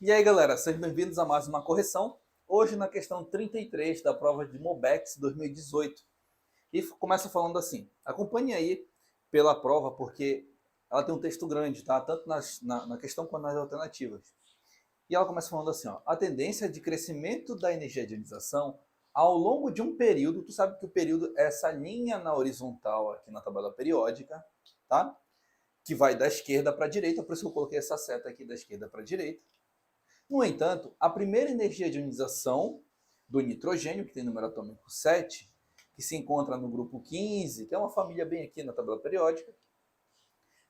E aí, galera, sejam bem-vindos a mais uma correção. Hoje na questão 33 da prova de Mobex 2018. E começa falando assim: acompanhe aí pela prova, porque ela tem um texto grande, tá? Tanto na questão quanto nas alternativas. E ela começa falando assim: ó, a tendência de crescimento da energia de ionização ao longo de um período. Tu sabe que o período é essa linha na horizontal aqui na tabela periódica, tá? Que vai da esquerda para a direita, por isso que eu coloquei essa seta aqui da esquerda para a direita. No entanto, a primeira energia de ionização do nitrogênio, que tem número atômico 7, que se encontra no grupo 15, que é uma família bem aqui na tabela periódica,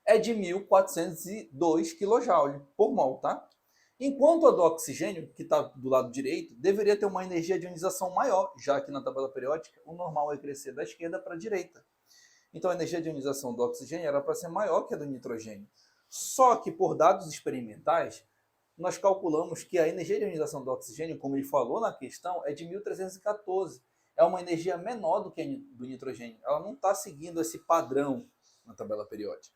é de 1.402 kJ por mol, tá? Enquanto a do oxigênio, que está do lado direito, deveria ter uma energia de ionização maior, já que na tabela periódica o normal é crescer da esquerda para a direita. Então a energia de ionização do oxigênio era para ser maior que a do nitrogênio. Só que por dados experimentais, nós calculamos que a energia de ionização do oxigênio, como ele falou na questão, é de 1.314. É uma energia menor do que a do nitrogênio. Ela não está seguindo esse padrão na tabela periódica.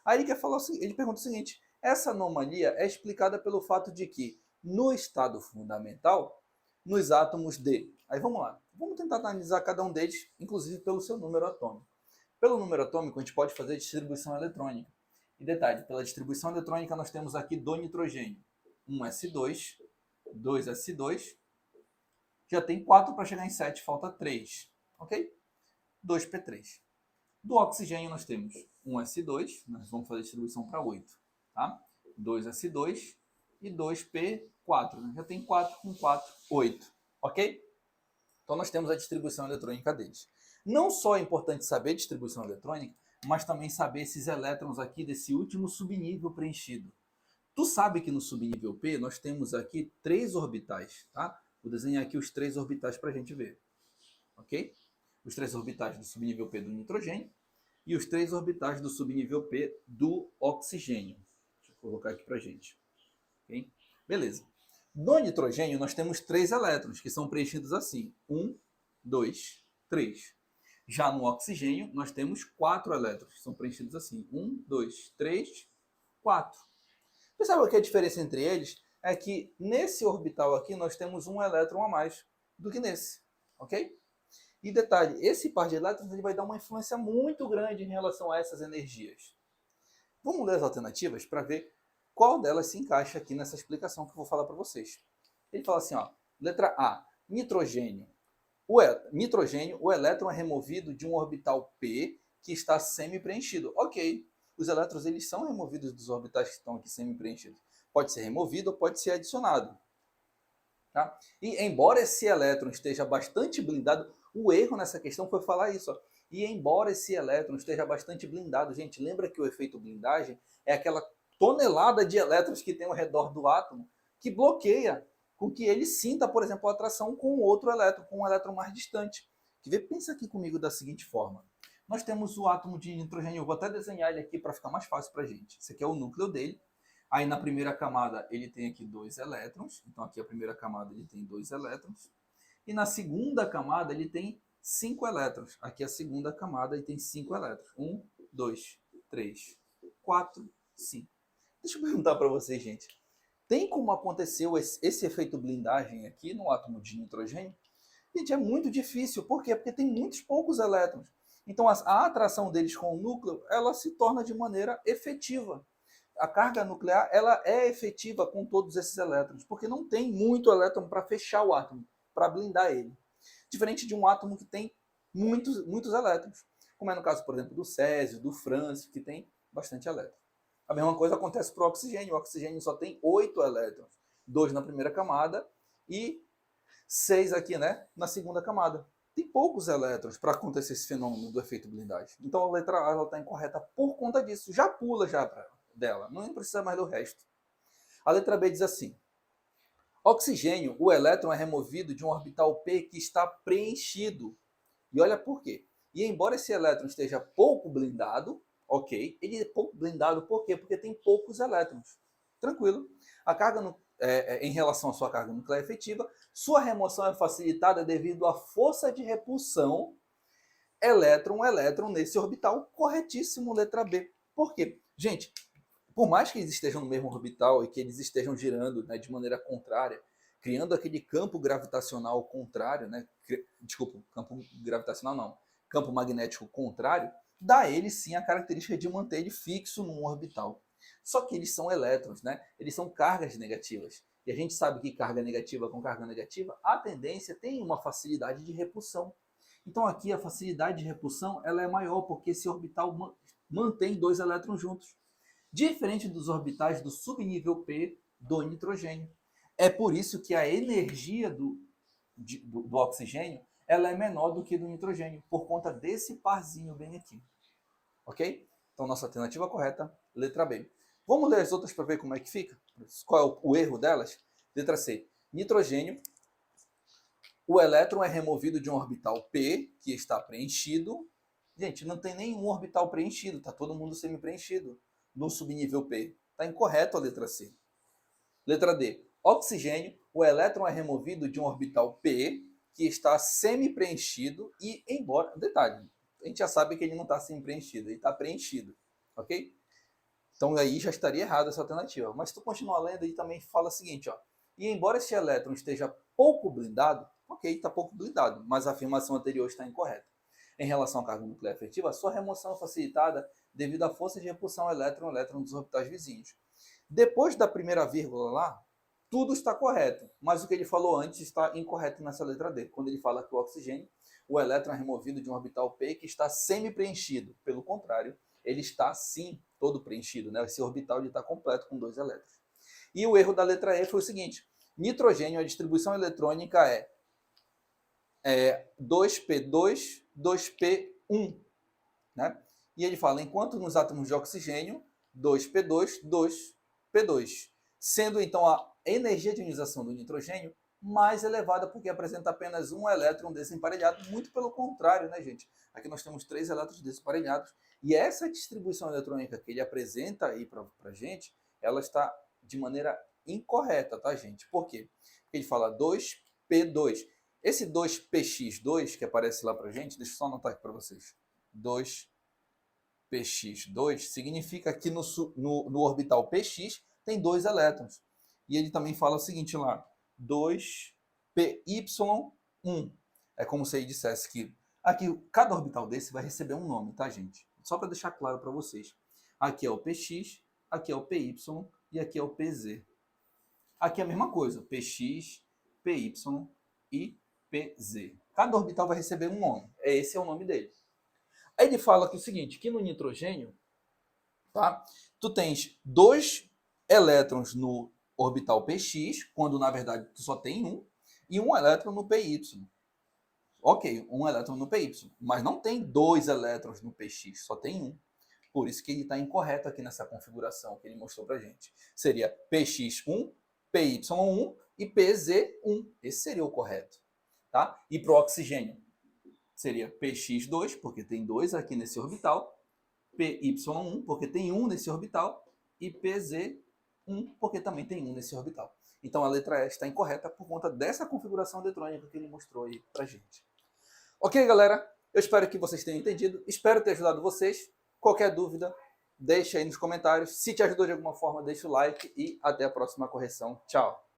Aí ele quer falar, ele pergunta o seguinte: essa anomalia é explicada pelo fato de que no estado fundamental, nos átomos de. Aí vamos lá, vamos tentar analisar cada um deles, inclusive pelo seu número atômico. Pelo número atômico, a gente pode fazer distribuição eletrônica. E detalhe, pela distribuição eletrônica, nós temos aqui do nitrogênio 1s2, 2s2, já tem 4 para chegar em 7, falta 3, ok? 2p3. Do oxigênio nós temos 1s2, nós vamos fazer a distribuição para 8, tá? 2s2 e 2p4, né? Já tem 4 com 4, 8, ok? Então nós temos a distribuição eletrônica deles. Não só é importante saber a distribuição eletrônica, mas também saber esses elétrons aqui desse último subnível preenchido. Tu sabe que no subnível P nós temos aqui 3 orbitais, tá? Vou desenhar aqui os 3 orbitais para a gente ver, ok? Os 3 orbitais do subnível P do nitrogênio e os 3 orbitais do subnível P do oxigênio. Deixa eu colocar aqui para a gente, ok? Beleza. No nitrogênio nós temos 3 elétrons que são preenchidos assim, 1, 2, 3. Já no oxigênio nós temos 4 elétrons que são preenchidos assim, 1, 2, 3, 4. Você sabe o que é a diferença entre eles? É que nesse orbital aqui nós temos um elétron a mais do que nesse, ok? E detalhe, esse par de elétrons ele vai dar uma influência muito grande em relação a essas energias. Vamos ler as alternativas para ver qual delas se encaixa aqui nessa explicação que eu vou falar para vocês. Ele fala assim, ó, letra A, nitrogênio. Nitrogênio, o elétron é removido de um orbital P que está semi-preenchido. Ok, os elétrons eles são removidos dos orbitais que estão aqui semi-preenchidos. Pode ser removido ou pode ser adicionado. Tá? E embora esse elétron esteja bastante blindado, o erro nessa questão foi falar isso. Ó. E embora esse elétron esteja bastante blindado, gente, lembra que o efeito blindagem é aquela tonelada de elétrons que tem ao redor do átomo que bloqueia com que ele sinta, por exemplo, a atração com outro elétron, com um elétron mais distante. Pensa aqui comigo da seguinte forma. Nós temos o átomo de nitrogênio, eu vou até desenhar ele aqui para ficar mais fácil para a gente. Esse aqui é o núcleo dele. Aí na primeira camada ele tem aqui 2 elétrons, então aqui a primeira camada ele tem 2 elétrons. E na segunda camada ele tem 5 elétrons. Aqui a segunda camada ele tem 5 elétrons. 1, 2, 3, 4, 5. Deixa eu perguntar para vocês, gente. Tem como aconteceu esse efeito blindagem aqui no átomo de nitrogênio? Gente, é muito difícil. Por quê? Porque tem muitos poucos elétrons. Então a atração deles com o núcleo, ela se torna de maneira efetiva. A carga nuclear, ela é efetiva com todos esses elétrons, porque não tem muito elétron para fechar o átomo, para blindar ele. Diferente de um átomo que tem muitos elétrons, como é no caso, por exemplo, do césio, do frâncio, que tem bastante elétron. A mesma coisa acontece para o oxigênio. O oxigênio só tem 8 elétrons, 2 na primeira camada e 6 aqui, né, na segunda camada. Tem poucos elétrons para acontecer esse fenômeno do efeito blindagem. Então a letra A está incorreta por conta disso. Já pula já dela, não precisa mais do resto. A letra B diz assim: oxigênio, o elétron é removido de um orbital P que está preenchido. E olha por quê. E embora esse elétron esteja pouco blindado, ok, ele é pouco blindado por quê? Porque tem poucos elétrons. Tranquilo. A carga em relação à sua carga nuclear efetiva, sua remoção é facilitada devido à força de repulsão elétron-elétron nesse orbital. Corretíssimo, letra B. Por quê? Gente, Por mais que eles estejam no mesmo orbital e que eles estejam girando, né, de maneira contrária, criando aquele campo gravitacional contrário, né? Desculpa, campo gravitacional não, campo magnético contrário, dá a ele sim a característica de manter ele fixo num orbital. Só que eles são elétrons, né? Eles são cargas negativas. E a gente sabe que carga negativa com carga negativa, a tendência tem uma facilidade de repulsão. Então aqui a facilidade de repulsão ela é maior, porque esse orbital mantém dois elétrons juntos. Diferente dos orbitais do subnível P do nitrogênio. É por isso que a energia do oxigênio ela é menor do que do nitrogênio, por conta desse parzinho bem aqui. Ok? Então, nossa alternativa correta, letra B. Vamos ler as outras para ver como é que fica? Qual é o erro delas? Letra C. Nitrogênio. O elétron é removido de um orbital P, que está preenchido. Gente, não tem nenhum orbital preenchido, está todo mundo semi-preenchido no subnível P. Está incorreto a letra C. Letra D. Oxigênio. O elétron é removido de um orbital P, que está semi-preenchido e embora... Detalhe, a gente já sabe que ele não está semi-preenchido, ele está preenchido. Ok? Então aí já estaria errada essa alternativa. Mas se tu continuar lendo, ele também fala o seguinte, ó. E embora este elétron esteja pouco blindado, ok, está pouco blindado, mas a afirmação anterior está incorreta. Em relação à carga nuclear efetiva, sua remoção é facilitada devido à força de repulsão elétron-elétron dos orbitais vizinhos. Depois da primeira vírgula lá, tudo está correto, mas o que ele falou antes está incorreto nessa letra D, quando ele fala que o oxigênio, o elétron é removido de um orbital P que está semi-preenchido. Pelo contrário, ele está sim todo preenchido, né? Esse orbital está completo com dois elétrons. E o erro da letra E foi o seguinte: nitrogênio, a distribuição eletrônica é 2p2, 2p1, né? E ele fala, enquanto nos átomos de oxigênio, 2p2, 2p2. Sendo então a energia de ionização do nitrogênio mais elevada, porque apresenta apenas um elétron desemparelhado, muito pelo contrário, né, gente? Aqui nós temos 3 elétrons desemparelhados, e essa distribuição eletrônica que ele apresenta aí para a gente, ela está de maneira incorreta, tá, gente? Por quê? Porque ele fala 2p2. Esse 2px2 que aparece lá para a gente, deixa eu só anotar aqui para vocês. 2px2 significa que no orbital px tem 2 elétrons. E ele também fala o seguinte lá, 2py1. É como se ele dissesse que aqui cada orbital desse vai receber um nome, tá, gente? Só para deixar claro para vocês. Aqui é o px, aqui é o py e aqui é o pz. Aqui é a mesma coisa, px, py e pz. Cada orbital vai receber um nome. Esse é o nome dele. Aí ele fala que o seguinte, que no nitrogênio, tá? Tu tens 2 elétrons no orbital px, quando na verdade tu só tem um, e um elétron no py. Ok, um elétron no py, mas não tem 2 elétrons no px, só tem um. Por isso que ele está incorreto aqui nessa configuração que ele mostrou pra gente. Seria px1, py1 e pz1. Esse seria o correto. Tá? E para o oxigênio, seria px2, porque tem 2 aqui nesse orbital, py1, porque tem 1 nesse orbital, e pz1, porque também tem 1 nesse orbital. Então a letra E está incorreta por conta dessa configuração eletrônica que ele mostrou aí pra gente. Ok, galera? Eu espero que vocês tenham entendido. Espero ter ajudado vocês. Qualquer dúvida, deixa aí nos comentários. Se te ajudou de alguma forma, deixa o like e até a próxima correção. Tchau!